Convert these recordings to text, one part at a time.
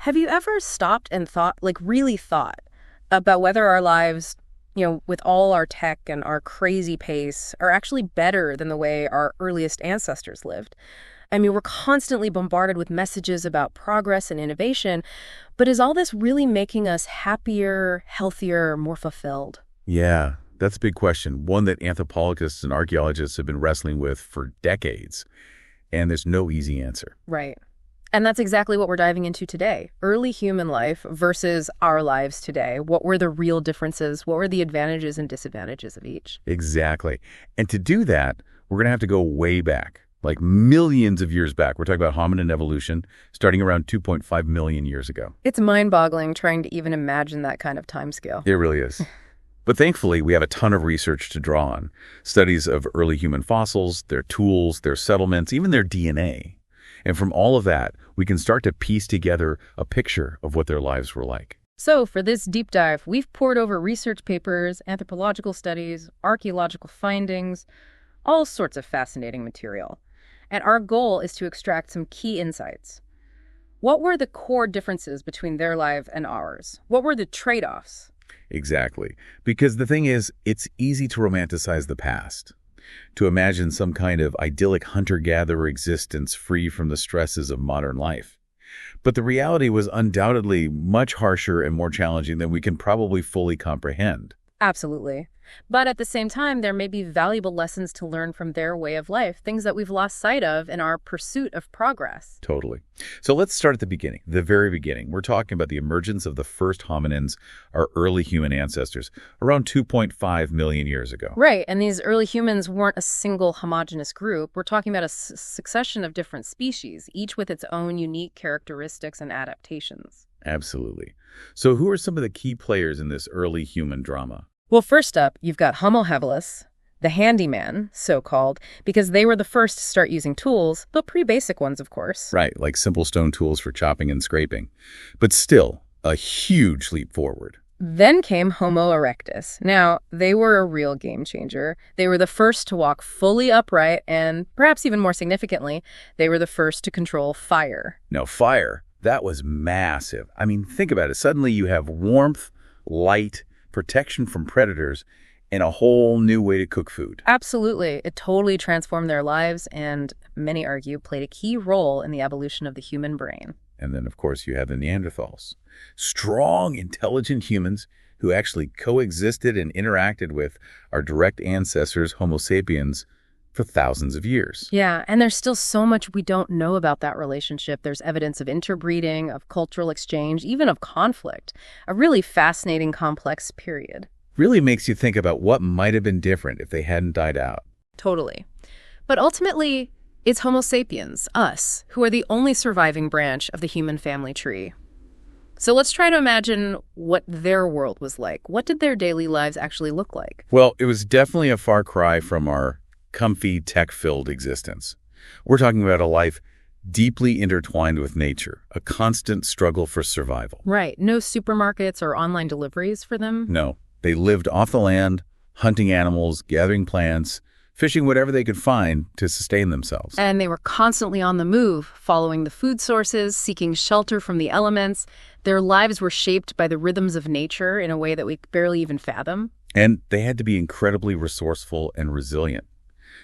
Have you ever stopped and thought, like really thought, about whether our lives, with all our tech and our crazy pace, are actually better than the way our earliest ancestors lived? I mean, we're constantly bombarded with messages about progress and innovation, but is all this really making us happier, healthier, more fulfilled? Yeah, that's a big question, one that anthropologists and archaeologists have been wrestling with for decades, and there's no easy answer. Right. And that's exactly what we're diving into today. Early human life versus our lives today. What were the real differences? What were the advantages and disadvantages of each? Exactly. And to do that, we're going to have to go way back, like millions of years back. We're talking about hominin evolution starting around 2.5 million years ago. It's mind-boggling trying to even imagine that kind of timescale. It really is. But thankfully, we have a ton of research to draw on. Studies of early human fossils, their tools, their settlements, even their DNA. And from all of that, we can start to piece together a picture of what their lives were like. So for this deep dive, we've pored over research papers, anthropological studies, archaeological findings, all sorts of fascinating material. And our goal is to extract some key insights. What were the core differences between their life and ours? What were the trade-offs? Exactly. Because the thing is, it's easy to romanticize the past, to imagine some kind of idyllic hunter-gatherer existence free from the stresses of modern life. But the reality was undoubtedly much harsher and more challenging than we can probably fully comprehend. Absolutely. But at the same time, there may be valuable lessons to learn from their way of life, things that we've lost sight of in our pursuit of progress. Totally. So let's start at the beginning, the very beginning. We're talking about the emergence of the first hominins, our early human ancestors, around 2.5 million years ago. Right, and these early humans weren't a single homogeneous group. We're talking about a succession of different species, each with its own unique characteristics and adaptations. Absolutely. So who are some of the key players in this early human drama? Well, first up, you've got Homo habilis, the handyman, so-called, because they were the first to start using tools, but pretty basic ones, of course. Right, like simple stone tools for chopping and scraping. But still, a huge leap forward. Then came Homo erectus. Now, they were a real game changer. They were the first to walk fully upright, and perhaps even more significantly, they were the first to control fire. Now, fire, that was massive. I mean, think about it. Suddenly you have warmth, light, protection from predators, and a whole new way to cook food. Absolutely. It totally transformed their lives and, many argue, played a key role in the evolution of the human brain. And then, of course, you have the Neanderthals. Strong, intelligent humans who actually coexisted and interacted with our direct ancestors, Homo sapiens, for thousands of years. Yeah, and there's still so much we don't know about that relationship. There's evidence of interbreeding, of cultural exchange, even of conflict. A really fascinating, complex period. Really makes you think about what might have been different if they hadn't died out. Totally. But ultimately, it's Homo sapiens, us, who are the only surviving branch of the human family tree. So let's try to imagine what their world was like. What did their daily lives actually look like? Well, it was definitely a far cry from our comfy, tech-filled existence. We're talking about a life deeply intertwined with nature, a constant struggle for survival. Right. No supermarkets or online deliveries for them? No. They lived off the land, hunting animals, gathering plants, fishing whatever they could find to sustain themselves. And they were constantly on the move, following the food sources, seeking shelter from the elements. Their lives were shaped by the rhythms of nature in a way that we barely even fathom. And they had to be incredibly resourceful and resilient.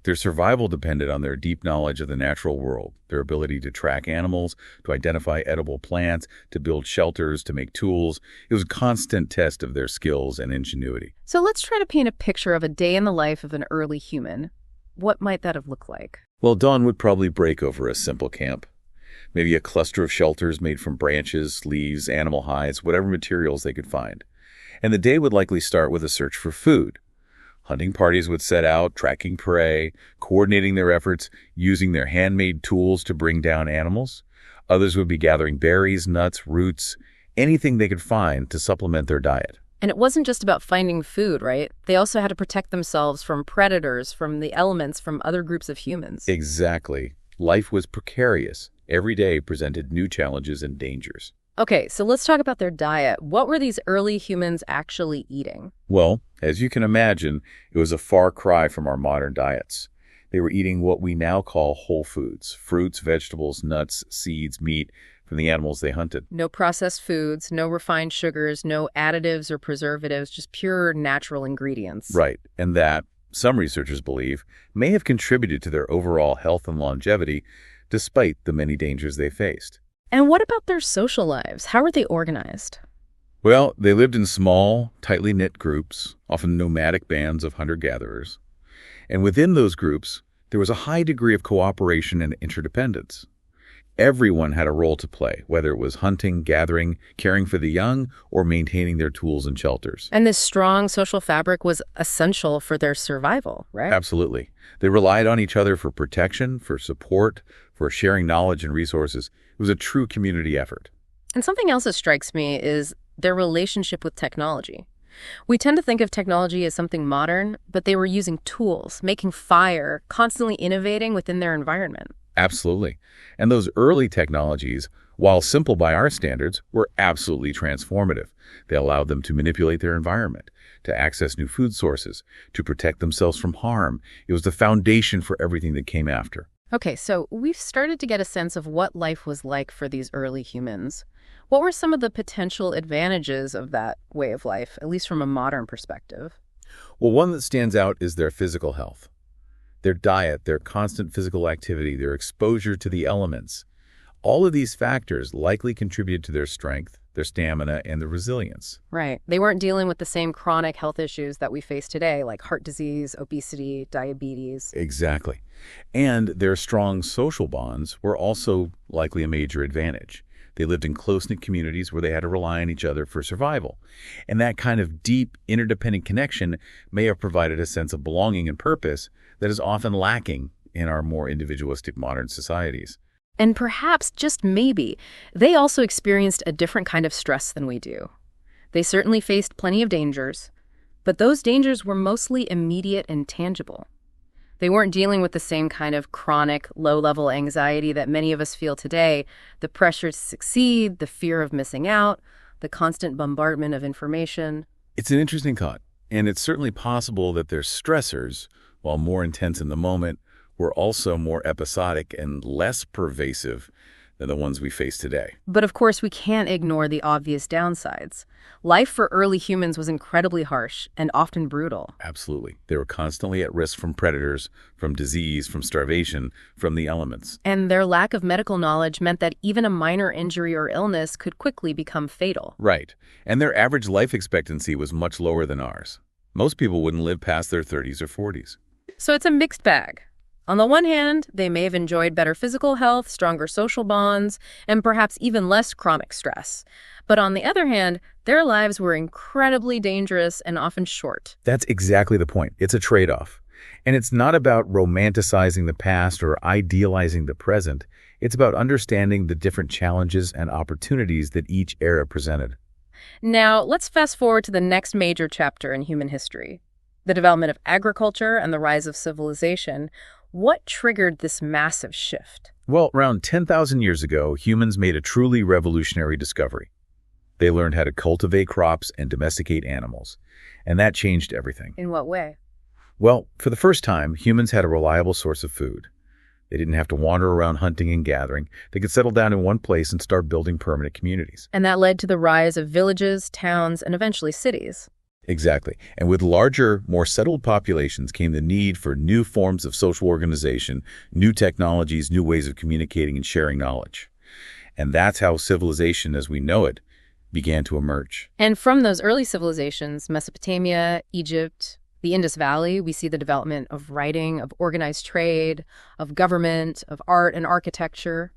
Their survival depended on their deep knowledge of the natural world, their ability to track animals, to identify edible plants, to build shelters, to make tools. It was a constant test of their skills and ingenuity. So let's try to paint a picture of a day in the life of an early human. What might that have looked like? Well, dawn would probably break over a simple camp. Maybe a cluster of shelters made from branches, leaves, animal hides, whatever materials they could find. And the day would likely start with a search for food. Hunting parties would set out, tracking prey, coordinating their efforts, using their handmade tools to bring down animals. Others would be gathering berries, nuts, roots, anything they could find to supplement their diet. And it wasn't just about finding food, right? They also had to protect themselves from predators, from the elements, from other groups of humans. Exactly. Life was precarious. Every day presented new challenges and dangers. Okay, so let's talk about their diet. What were these early humans actually eating? Well, as you can imagine, it was a far cry from our modern diets. They were eating what we now call whole foods: fruits, vegetables, nuts, seeds, meat, from the animals they hunted. No processed foods, no refined sugars, no additives or preservatives, just pure natural ingredients. Right, and that, some researchers believe, may have contributed to their overall health and longevity despite the many dangers they faced. And what about their social lives? How are they organized? Well, they lived in small, tightly knit groups, often nomadic bands of hunter-gatherers. And within those groups, there was a high degree of cooperation and interdependence. Everyone had a role to play, whether it was hunting, gathering, caring for the young, or maintaining their tools and shelters. And this strong social fabric was essential for their survival, right? Absolutely. They relied on each other for protection, for support, for sharing knowledge and resources. It was a true community effort. And something else that strikes me is their relationship with technology. We tend to think of technology as something modern, but they were using tools, making fire, constantly innovating within their environment. Absolutely. And those early technologies, while simple by our standards, were absolutely transformative. They allowed them to manipulate their environment, to access new food sources, to protect themselves from harm. It was the foundation for everything that came after. Okay, so we've started to get a sense of what life was like for these early humans. What were some of the potential advantages of that way of life, at least from a modern perspective? Well, one that stands out is their physical health. Their diet, their constant physical activity, their exposure to the elements. All of these factors likely contributed to their strength, their stamina, and their resilience. Right. They weren't dealing with the same chronic health issues that we face today, like heart disease, obesity, diabetes. Exactly. And their strong social bonds were also likely a major advantage. They lived in close-knit communities where they had to rely on each other for survival. And that kind of deep, interdependent connection may have provided a sense of belonging and purpose that is often lacking in our more individualistic modern societies. And perhaps, just maybe, they also experienced a different kind of stress than we do. They certainly faced plenty of dangers, but those dangers were mostly immediate and tangible. They weren't dealing with the same kind of chronic, low-level anxiety that many of us feel today, the pressure to succeed, the fear of missing out, the constant bombardment of information. It's an interesting thought, and it's certainly possible that their stressors, while more intense in the moment, were also more episodic and less pervasive than the ones we face today. But of course, we can't ignore the obvious downsides. Life for early humans was incredibly harsh and often brutal. Absolutely. They were constantly at risk from predators, from disease, from starvation, from the elements. And their lack of medical knowledge meant that even a minor injury or illness could quickly become fatal. Right. And their average life expectancy was much lower than ours. Most people wouldn't live past their 30s or 40s. So it's a mixed bag. On the one hand, they may have enjoyed better physical health, stronger social bonds, and perhaps even less chronic stress. But on the other hand, their lives were incredibly dangerous and often short. That's exactly the point. It's a trade-off. And it's not about romanticizing the past or idealizing the present. It's about understanding the different challenges and opportunities that each era presented. Now, let's fast forward to the next major chapter in human history, the development of agriculture and the rise of civilization. What triggered this massive shift? Well, around 10,000 years ago, humans made a truly revolutionary discovery. They learned how to cultivate crops and domesticate animals, and that changed everything. In what way? Well, for the first time, humans had a reliable source of food. They didn't have to wander around hunting and gathering. They could settle down in one place and start building permanent communities. And that led to the rise of villages, towns, and eventually cities. Exactly. And with larger, more settled populations came the need for new forms of social organization, new technologies, new ways of communicating and sharing knowledge. And that's how civilization as we know it began to emerge. And from those early civilizations, Mesopotamia, Egypt, the Indus Valley, we see the development of writing, of organized trade, of government, of art and architecture.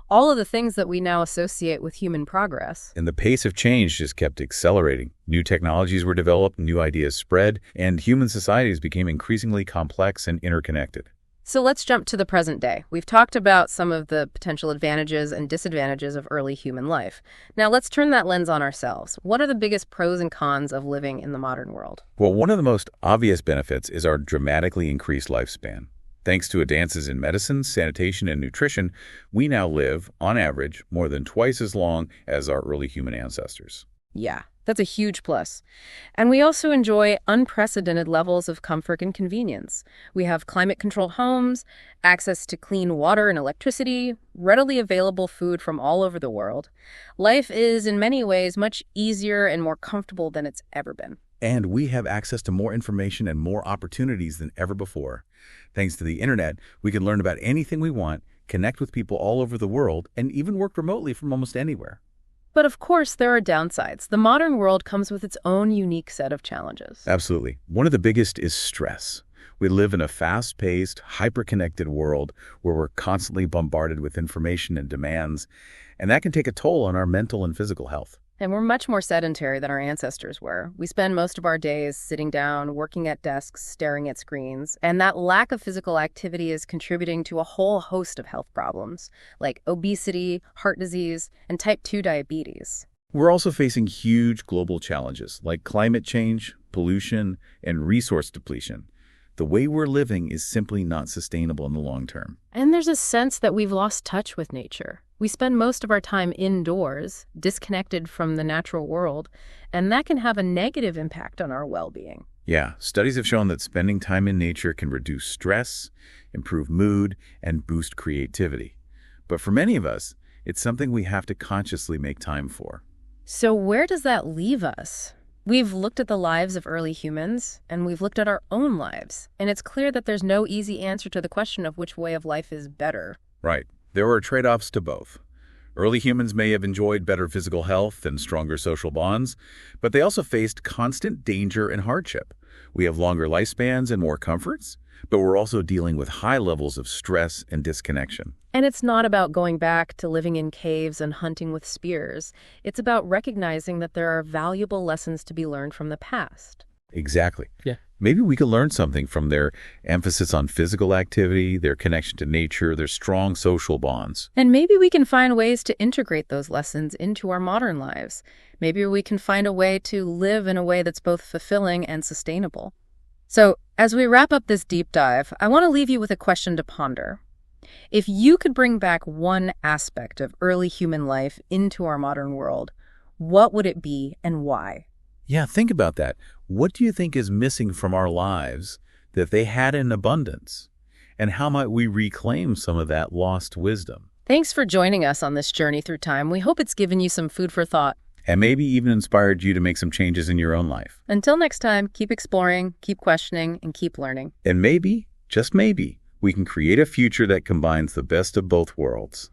All of the things that we now associate with human progress. And the pace of change just kept accelerating. New technologies were developed, new ideas spread, and human societies became increasingly complex and interconnected. So let's jump to the present day. We've talked about some of the potential advantages and disadvantages of early human life. Now let's turn that lens on ourselves. What are the biggest pros and cons of living in the modern world? Well, one of the most obvious benefits is our dramatically increased lifespan. Thanks to advances in medicine, sanitation, and nutrition, we now live, on average, more than twice as long as our early human ancestors. Yeah, that's a huge plus. And we also enjoy unprecedented levels of comfort and convenience. We have climate-controlled homes, access to clean water and electricity, readily available food from all over the world. Life is, in many ways, much easier and more comfortable than it's ever been. And we have access to more information and more opportunities than ever before. Thanks to the internet, we can learn about anything we want, connect with people all over the world, and even work remotely from almost anywhere. But of course, there are downsides. The modern world comes with its own unique set of challenges. Absolutely. One of the biggest is stress. We live in a fast-paced, hyper-connected world where we're constantly bombarded with information and demands, and that can take a toll on our mental and physical health. And we're much more sedentary than our ancestors were. We spend most of our days sitting down, working at desks, staring at screens, and that lack of physical activity is contributing to a whole host of health problems, like obesity, heart disease, and type 2 diabetes. We're also facing huge global challenges like climate change, pollution, and resource depletion. The way we're living is simply not sustainable in the long term. And there's a sense that we've lost touch with nature. We spend most of our time indoors, disconnected from the natural world, and that can have a negative impact on our well-being. Yeah, studies have shown that spending time in nature can reduce stress, improve mood, and boost creativity. But for many of us, it's something we have to consciously make time for. So where does that leave us? We've looked at the lives of early humans, and we've looked at our own lives, and it's clear that there's no easy answer to the question of which way of life is better. Right. There are trade-offs to both. Early humans may have enjoyed better physical health and stronger social bonds, but they also faced constant danger and hardship. We have longer lifespans and more comforts, but we're also dealing with high levels of stress and disconnection. And it's not about going back to living in caves and hunting with spears. It's about recognizing that there are valuable lessons to be learned from the past. Exactly. Yeah. Maybe we could learn something from their emphasis on physical activity, their connection to nature, their strong social bonds. And maybe we can find ways to integrate those lessons into our modern lives. Maybe we can find a way to live in a way that's both fulfilling and sustainable. So, as we wrap up this deep dive, I want to leave you with a question to ponder. If you could bring back one aspect of early human life into our modern world, what would it be and why? Yeah, think about that. What do you think is missing from our lives that they had in abundance? And how might we reclaim some of that lost wisdom? Thanks for joining us on this journey through time. We hope it's given you some food for thought. And maybe even inspired you to make some changes in your own life. Until next time, keep exploring, keep questioning, and keep learning. And maybe, just maybe, we can create a future that combines the best of both worlds.